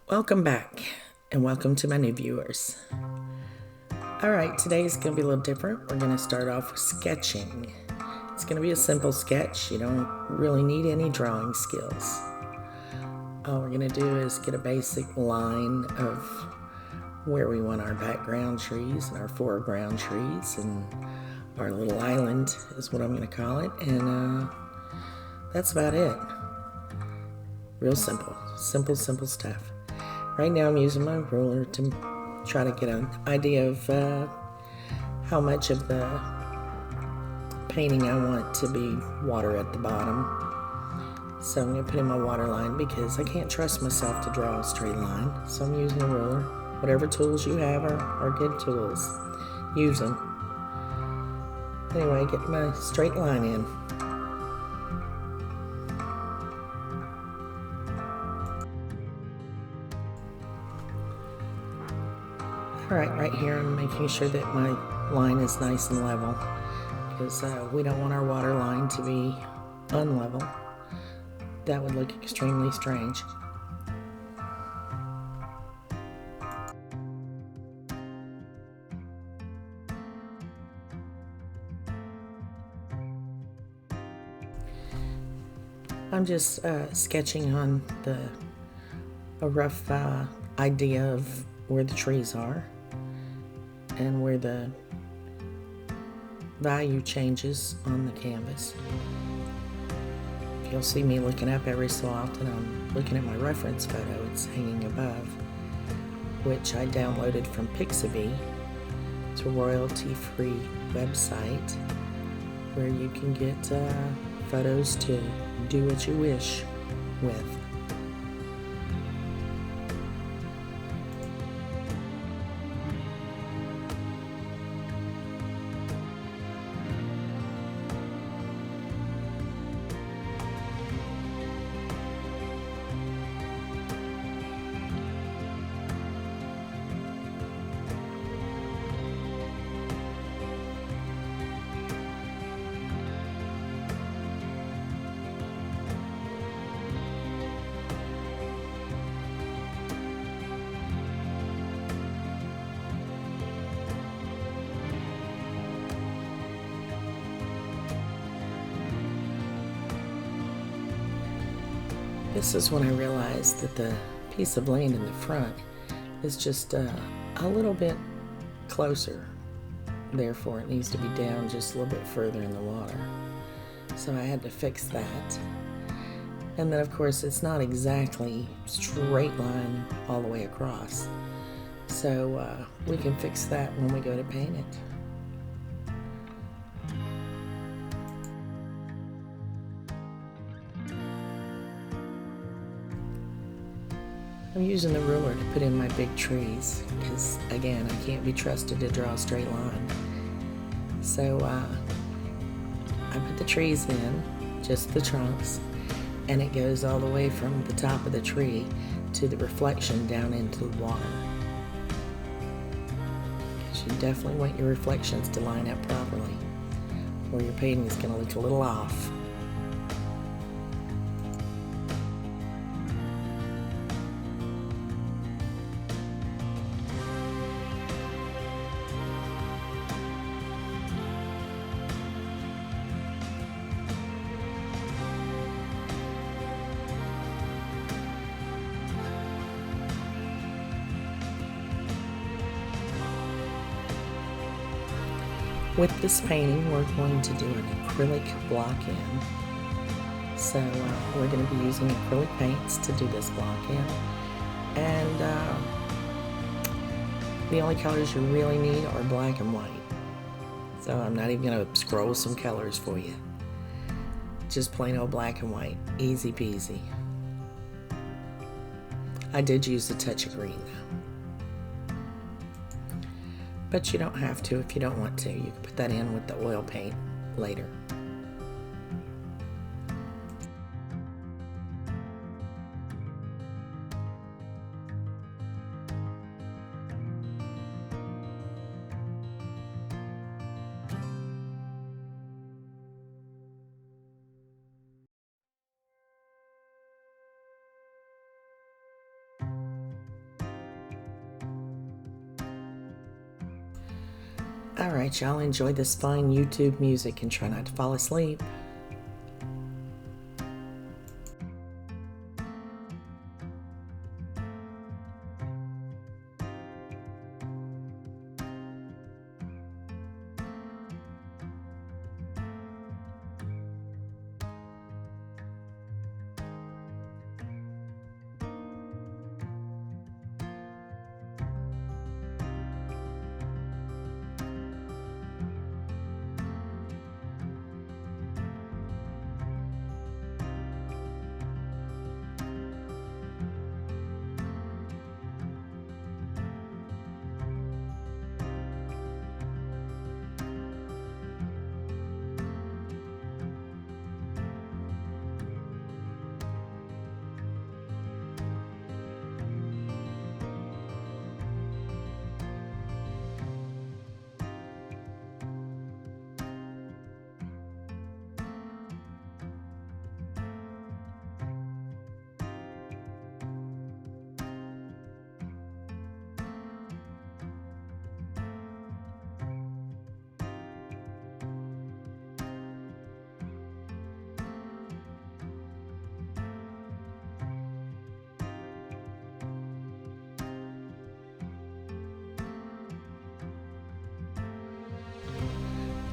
Welcome back and welcome to my new viewers. Alright, today is going to be a little different. We're going to start off with sketching. It's going to be a simple sketch. You don't really need any drawing skills. All we're going to do is get a basic line of where we want our background trees and our foreground trees, and our little island is what I'm going to call it, and that's about it. Real simple stuff. Right now I'm using my ruler to try to get an idea of how much of the painting I want to be water at the bottom. So I'm going to put in my water line because I can't trust myself to draw a straight line. So I'm using a ruler. Whatever tools you have are good tools. Use them. Anyway, get my straight line in. Alright, right here I'm making sure that my line is nice and level, because we don't want our water line to be unlevel. That would look extremely strange. I'm just sketching on a rough idea of where the trees are and where the value changes on the canvas. You'll see me looking up every so often. I'm looking at my reference photo. It's hanging above, which I downloaded from Pixabay. It's a royalty-free website where you can get photos to do what you wish with. This is when I realized that the piece of land in the front is just a little bit closer. Therefore, it needs to be down just a little bit further in the water. So I had to fix that. And then, of course, it's not exactly straight line all the way across. So we can fix that when we go to paint it. I'm using the ruler to put in my big trees because, again, I can't be trusted to draw a straight line. So I put the trees in, just the trunks, and it goes all the way from the top of the tree to the reflection down into the water. Because you definitely want your reflections to line up properly, or your painting is going to look a little off. With this painting, we're going to do an acrylic block in. So we're going to be using acrylic paints to do this block in. And the only colors you really need are black and white. So I'm not even going to scroll some colors for you. Just plain old black and white. Easy peasy. I did use a touch of green though. But you don't have to if you don't want to. You can put that in with the oil paint later. All right, y'all enjoy this fine YouTube music and try not to fall asleep.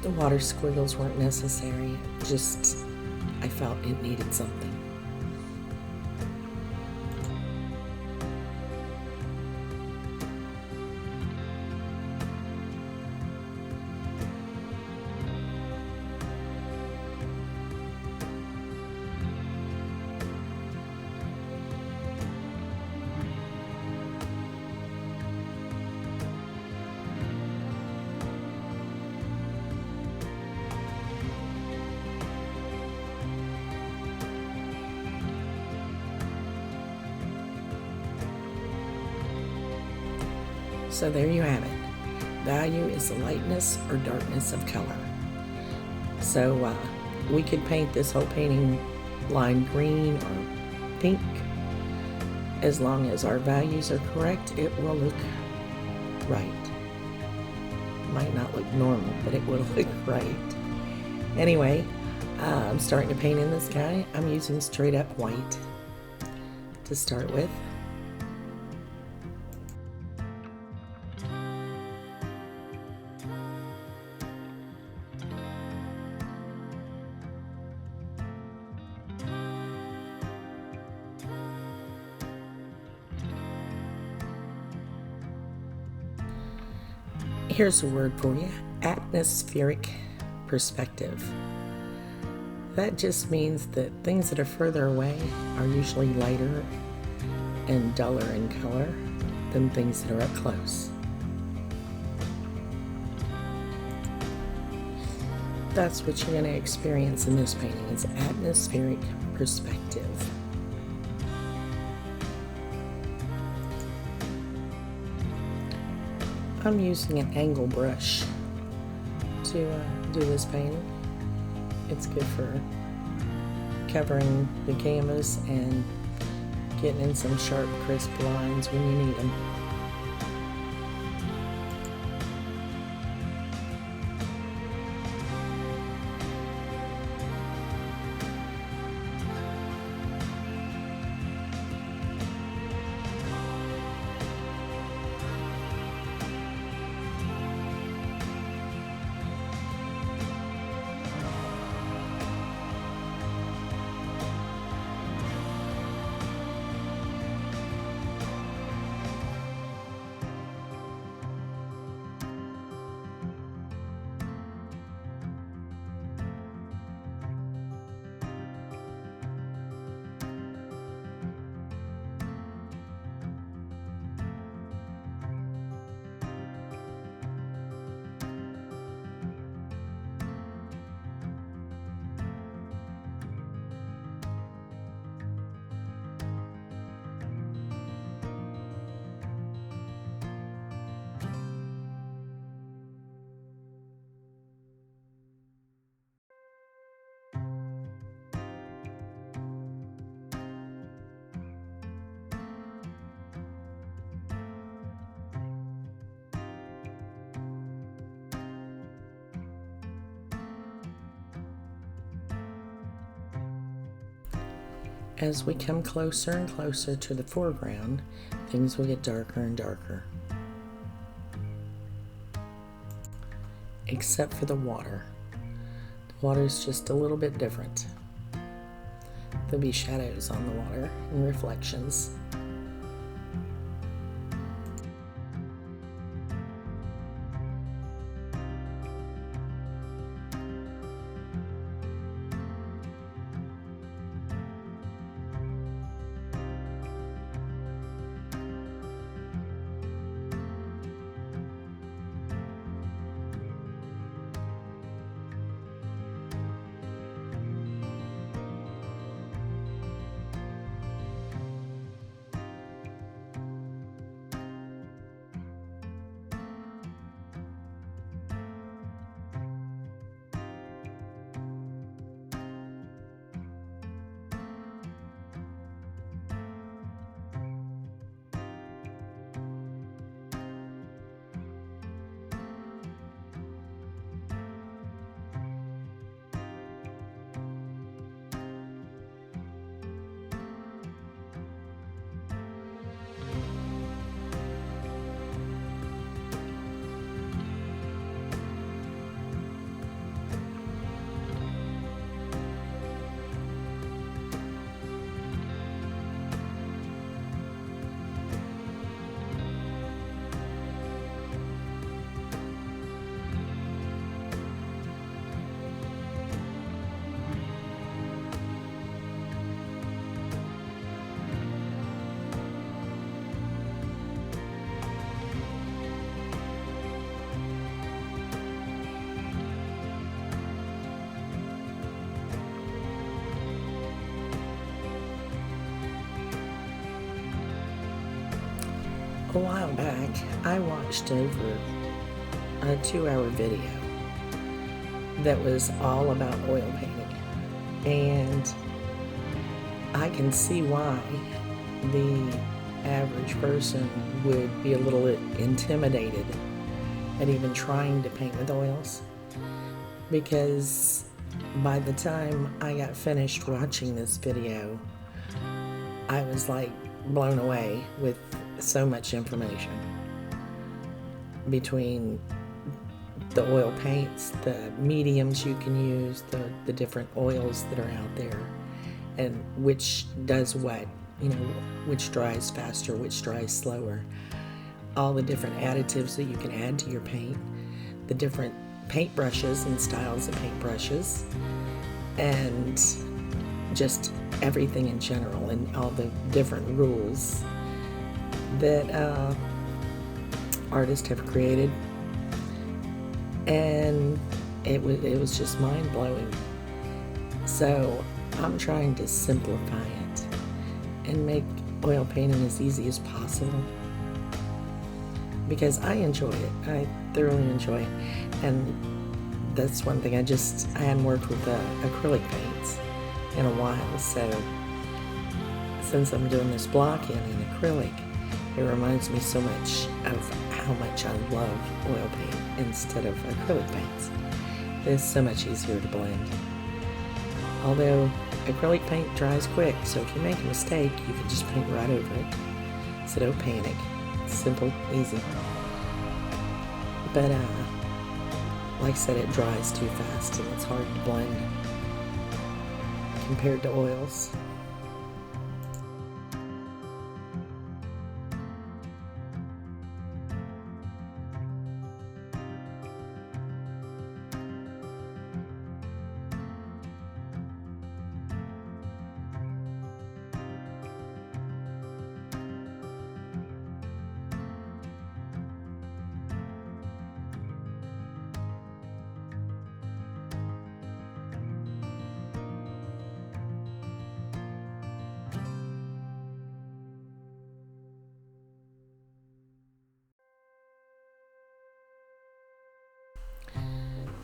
The water squiggles weren't necessary, just I felt it needed something. So there you have it. Value is the lightness or darkness of color. So we could paint this whole painting lime green or pink. As long as our values are correct, it will look right. Might not look normal, but it will look right. Anyway, I'm starting to paint in the sky. I'm using straight up white to start with. Here's a word for you: atmospheric perspective. That just means that things that are further away are usually lighter and duller in color than things that are up close. That's what you're going to experience in this painting, is atmospheric perspective. I'm using an angle brush to do this painting. It's good for covering the canvas and getting in some sharp, crisp lines when you need them. As we come closer and closer to the foreground, things will get darker and darker. Except for the water. The water is just a little bit different. There'll be shadows on the water and reflections. A while back, I watched over a 2-hour video that was all about oil painting, and I can see why the average person would be a little intimidated at even trying to paint with oils, because by the time I got finished watching this video, I was like blown away with so much information between the oil paints, the mediums you can use, the different oils that are out there, and which does what, which dries faster, which dries slower, all the different additives that you can add to your paint, the different paint brushes and styles of paint brushes, and just everything in general, and all the different rules that artists have created. And it was just mind-blowing. So I'm trying to simplify it and make oil painting as easy as possible, because I enjoy it. I thoroughly enjoy it. And that's one thing, I hadn't worked with acrylic paints in a while, so since I'm doing this block in acrylic, it reminds me so much of how much I love oil paint instead of acrylic paints. It's so much easier to blend. Although acrylic paint dries quick, so if you make a mistake, you can just paint right over it. So don't panic. It's simple, easy. But like I said, it dries too fast and it's hard to blend compared to oils.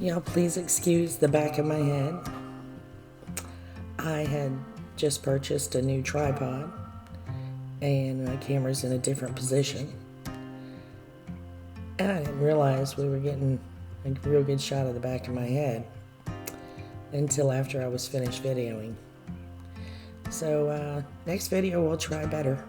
Y'all, please excuse the back of my head. I had just purchased a new tripod and my camera's in a different position. And I didn't realize we were getting a real good shot of the back of my head until after I was finished videoing. So next video we'll try better.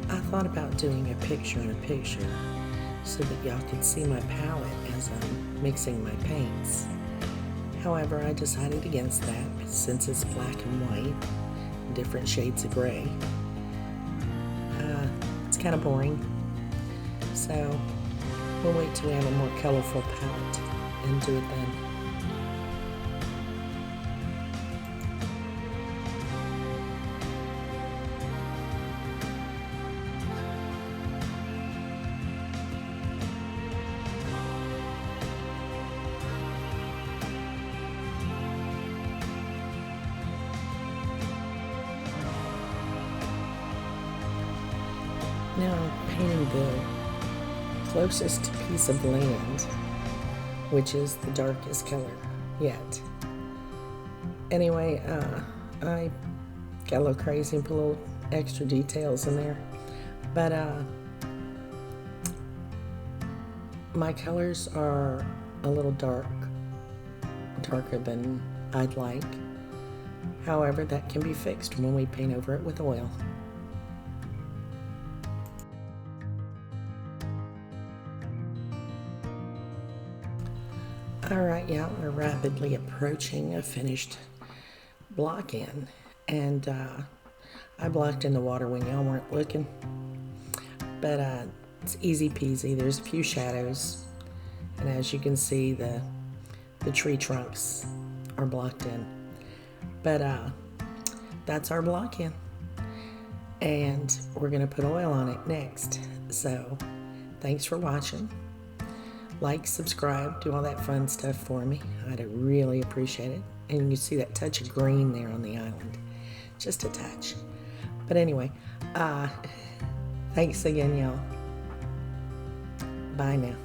I thought about doing a picture-in-a-picture so that y'all could see my palette as I'm mixing my paints. However, I decided against that since it's black and white, different shades of gray. It's kind of boring, so we'll wait till we have a more colorful palette and do it then. Now I'm painting the closest piece of land, which is the darkest color yet. Anyway, I got a little crazy and put a little extra details in there, but my colors are a little darker than I'd like. However, that can be fixed when we paint over it with oil. Alright, yeah, we're rapidly approaching a finished block in, and I blocked in the water when y'all weren't looking, but it's easy peasy. There's a few shadows, and as you can see, the tree trunks are blocked in, but that's our block in, and we're gonna put oil on it next. So thanks for watching. Like, subscribe, do all that fun stuff for me. I'd really appreciate it. And you see that touch of green there on the island. Just a touch. But anyway, thanks again, y'all. Bye now.